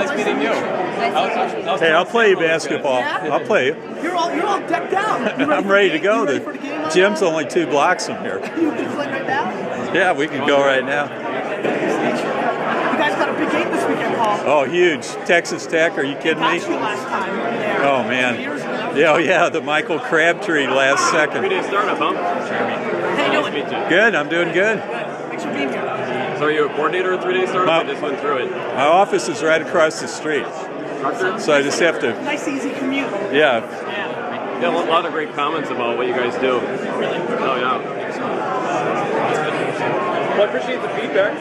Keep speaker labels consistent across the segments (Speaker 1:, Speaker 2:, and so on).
Speaker 1: nice meeting you.
Speaker 2: Hey, I'll play you basketball.
Speaker 3: Yeah?
Speaker 2: I'll play you.
Speaker 3: You're all decked out.
Speaker 2: I'm ready to go.
Speaker 3: You ready
Speaker 2: The
Speaker 3: for the game?
Speaker 2: gym's only 2 blocks from here.
Speaker 3: You can play right now?
Speaker 2: Yeah, we could go right now.
Speaker 3: You guys got a big game this weekend, Paul.
Speaker 2: Oh, huge. Texas Tech, are you kidding me?
Speaker 3: Got you last time there.
Speaker 2: Oh, man.
Speaker 3: 2 years ago.
Speaker 2: Yeah, oh, yeah, the Michael Crabtree last second.
Speaker 1: 3-day startup, huh?
Speaker 3: How you doing?
Speaker 2: Good, I'm doing good.
Speaker 3: Thanks for being here.
Speaker 1: So are you a coordinator of 3-day startup or just went through it?
Speaker 2: My office is right across the street, so I just have to,
Speaker 3: Nice, easy commute.
Speaker 2: yeah.
Speaker 1: Yeah, a lot of great comments about what you guys do.
Speaker 3: Really?
Speaker 1: Oh, yeah. Well, I appreciate the feedback.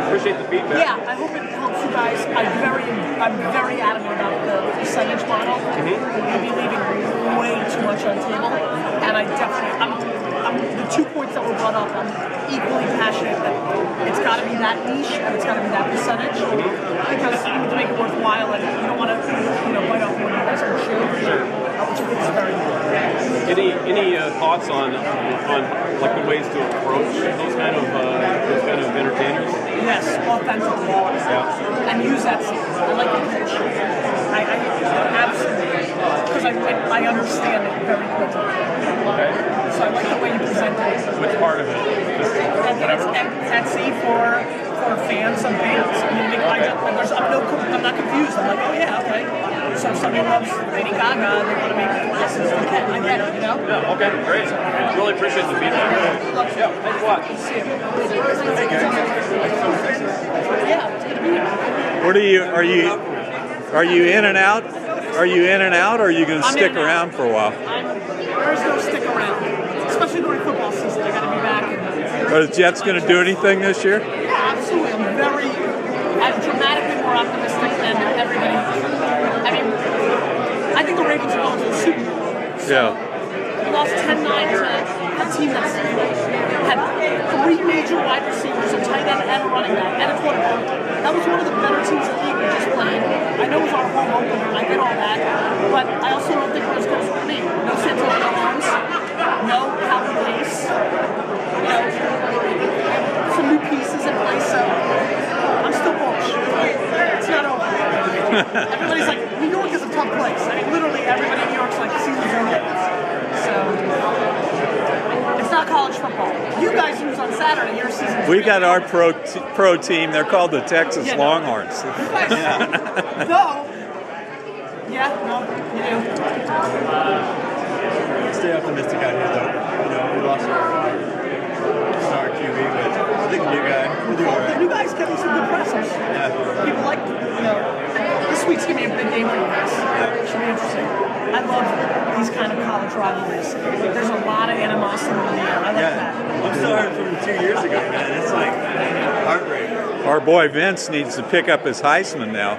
Speaker 3: Yeah, I hope it helps you guys. I'm very adamant about the percentage model. You'd be leaving way too much on the table, and the 2 points that were brought up, I'm equally passionate that it's got to be that niche and it's got to be that percentage because you need to make it worthwhile, and you don't want to, bite off more than you guys can chew. Which I think is very important.
Speaker 1: Any thoughts on like the ways to approach those kind of entertainers?
Speaker 3: Yes, authentically.
Speaker 1: Yeah.
Speaker 3: And use that. I like the pitch. I absolutely, because I understand it very quickly.
Speaker 1: Okay.
Speaker 3: So I like the way you present it.
Speaker 1: Which part of it? Just whatever?
Speaker 3: Etsy for fans and bands. I mean, I'm not confused. I'm like, oh yeah, okay. So if somebody loves Lady Gaga, they want to make glasses. I get it,
Speaker 1: Yeah, okay, great. Really appreciate the feedback. Yeah, thanks a lot.
Speaker 3: Yeah, it's good to be here.
Speaker 2: What are you in and out? Are you in and out, or are you going to stick around for a while?
Speaker 3: There's no stick around, especially during football season. I got to be back.
Speaker 2: Are the Jets going to do anything this year?
Speaker 3: Yeah, absolutely. I'm dramatically more optimistic than everybody. I mean, I think the Ravens are going to the Super Bowl.
Speaker 2: Yeah.
Speaker 3: We lost 10-9 to a team that's had 3 major wide receivers, a tight end and a running back, and a quarterback. That was one of the better teams in the league we just played. I know it was our home opener, and I get all that, but I also don't think we're as good as we're me. No Santonio Holmes, no Calvin Pace, some new pieces in place, so I'm still bullish. It's not over. Everybody's like, New York is a tough place. I mean, literally everybody in New York's like, season's over. So, it's not college football. You guys lose on Saturday, your season's
Speaker 2: We got our pro team. They're called the Texas Longhorns.
Speaker 3: You guys, you do.
Speaker 4: Stay optimistic out here, though. We lost our star QB, but I think the new guy will do all
Speaker 3: The
Speaker 4: right.
Speaker 3: new guys getting some good pressers.
Speaker 4: Yeah.
Speaker 3: People like, this week's going to be a big game for you guys. It should be interesting. I love these kind of college rivalries. There's a lot of animosity in the air. I like that.
Speaker 4: I'm still hurt from 2 years ago, man. It's like heartbreaking.
Speaker 2: Our boy Vince needs to pick up his Heisman now.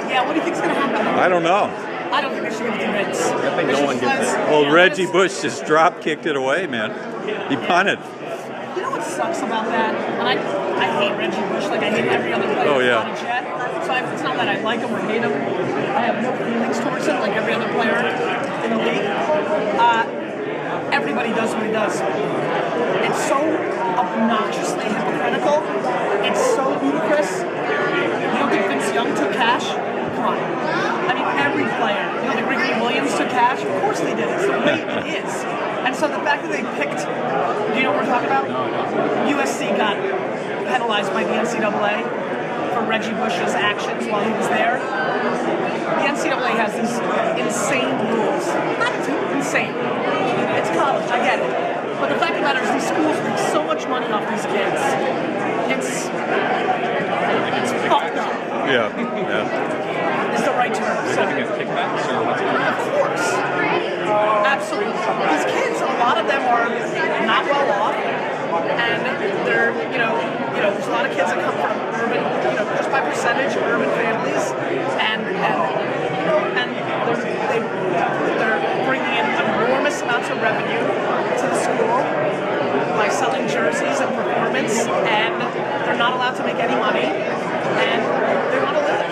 Speaker 3: Yeah, what do you think's going to happen?
Speaker 2: I don't know.
Speaker 3: I don't think they should give it to Vince.
Speaker 1: I think no one gets it.
Speaker 2: Well, Reggie Bush just drop kicked it away, man. He punted.
Speaker 3: You know what sucks about that? And I hate Reggie Bush like I hate every other player
Speaker 2: Oh, yeah.
Speaker 3: on a Jet. So it's not that I like him or hate him. I have no feelings towards him like every other player in the league. Everybody does what he does. It's so obnoxiously hypocritical. It's so ludicrous. You don't think Vince Young took cash? Come on. I mean, every player. You don't think Ricky Williams took cash? Of course they did. It's the way it is. And so the fact that they picked, do you know what we're talking about? USC got penalized by the NCAA for Reggie Bush's actions while he was there. The NCAA has these insane rules. Not insane. It's college, I get it. But the fact of the matter is these schools make so much money off these kids. It's fucked up.
Speaker 2: Yeah.
Speaker 3: Is the right term. So, of course. Absolutely. These kids, a lot of them are not well off, and they're, there's a lot of kids that come from urban, just by percentage, urban families, and they're bringing in enormous amounts of revenue to the school by selling jerseys and performance, and they're not allowed to make any money, and they want to live.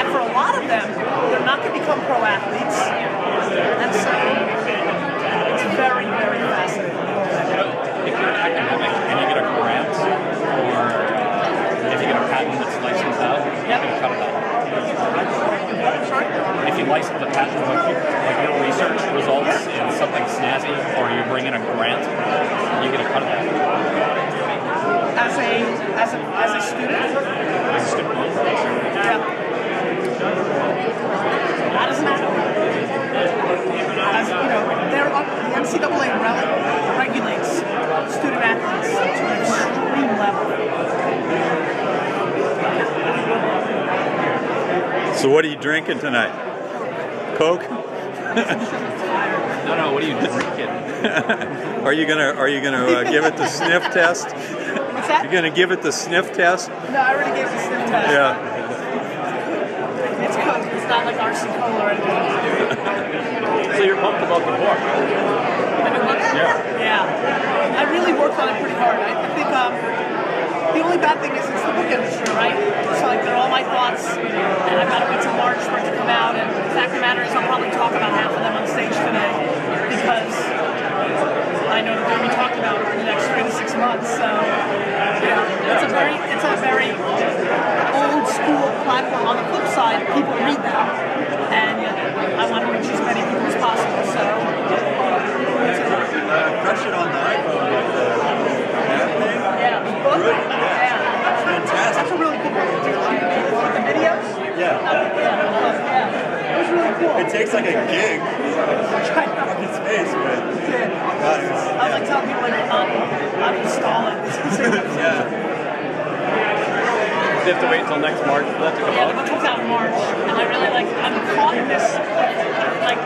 Speaker 3: And for a lot of them, they're not going to become pro athletes, and so it's very, very fascinating.
Speaker 5: If you're an academic and you get a grant, or if you get a patent that's licensed out,
Speaker 3: As a student? Yeah. That doesn't matter. As you know, the NCAA regulates student athletes to an extreme level.
Speaker 2: So what are you drinking tonight? Coke?
Speaker 5: No, what are you drinking?
Speaker 2: Are you gonna give it the sniff test?
Speaker 3: What's that?
Speaker 2: You're gonna give it the sniff test?
Speaker 3: No, I already gave the sniff test.
Speaker 2: Yeah.
Speaker 3: It's Coke. It's not like RC Cola or anything.
Speaker 5: So you're pumped about the book?
Speaker 3: The new book? Yeah. I really worked on it pretty hard. I think the only bad thing is it's the book industry, right? So like they're all my thoughts, and I've got to wait till March for it to come out. And the fact of the matter is, I'll probably talk about half of them on stage today because I know that they're going to be talked about in the next 3 to 6 months. So yeah, it's a very old school platform. On the flip side, people read that, and I want to reach as many people as possible. So
Speaker 4: Crush it on the iPhone with the app thing.
Speaker 3: yeah, the book.
Speaker 4: Good.
Speaker 3: Yeah.
Speaker 4: It's fantastic.
Speaker 3: That's a really cool book. The videos?
Speaker 4: Yeah.
Speaker 3: Yeah. It was really cool.
Speaker 4: It takes like a gig fucking space, but God, it was,
Speaker 3: I was like telling people like I'm installing this.
Speaker 4: yeah.
Speaker 1: You have to wait until next March for that to come
Speaker 3: Yeah, the
Speaker 1: out.
Speaker 3: book comes out in March, and I really I'm caught in this like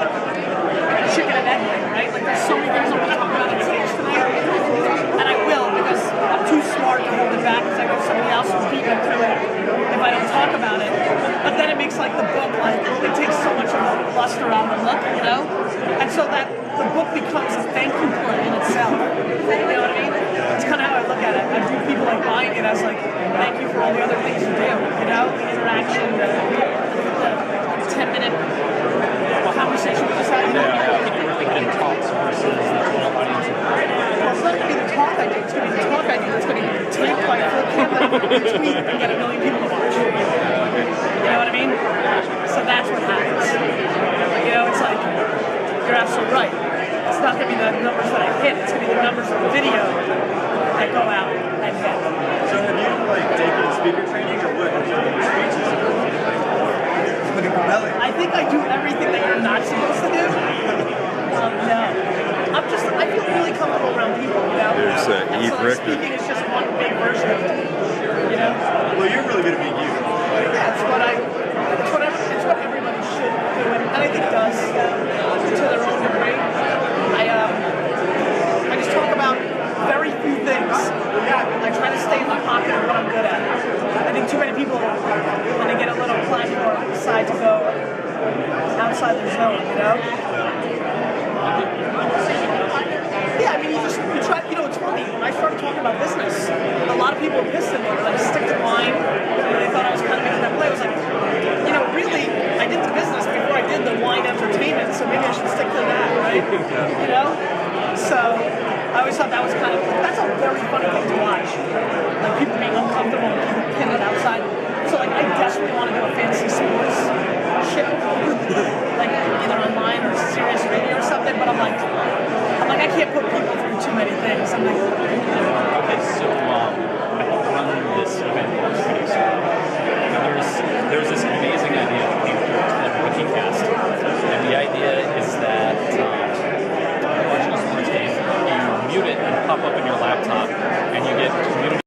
Speaker 3: chicken and egg thing, right? Like there's so many things I want to talk about on stage tonight, and I will because I'm too smart to hold it back because I know somebody else will beat me to it if I don't talk about it. But then it makes like the book it takes so much of the luster out of the look, you know? And so that the book becomes a thank you play in itself. You know what I mean? It's kind of how I look at it. I view people like buying it as like thank you for all the other things you do, you know? The interaction, the 10-minute conversation we just had.
Speaker 5: People really good in talks versus the general audience.
Speaker 3: Well, it's not going to be the talk I do. It's going to be the talk I do. It's going to be taped by full camera and tweet and get 1 million people to watch. You know what I mean? So that's what happens. You know, it's like, you're absolutely right. It's not going to be the numbers that I hit. It's going to be the numbers of the video that go out and hit.
Speaker 4: So have you like taken speaker training or what? Have you done speeches? It's looking compelling.
Speaker 3: I think I do everything that you're not supposed to do. No. I feel really comfortable around people, you know?
Speaker 2: There's
Speaker 3: And
Speaker 2: Eve
Speaker 3: so
Speaker 2: Richter.
Speaker 3: speaking is just one big version of it, you know?
Speaker 4: Well, you're really good at being you.
Speaker 3: It's what everybody should do, and I think does to their own degree. I just talk about very few things. I try to stay in the pocket of what I'm good at. I think too many people, when they get a little platform, decide to go outside their zone, you know?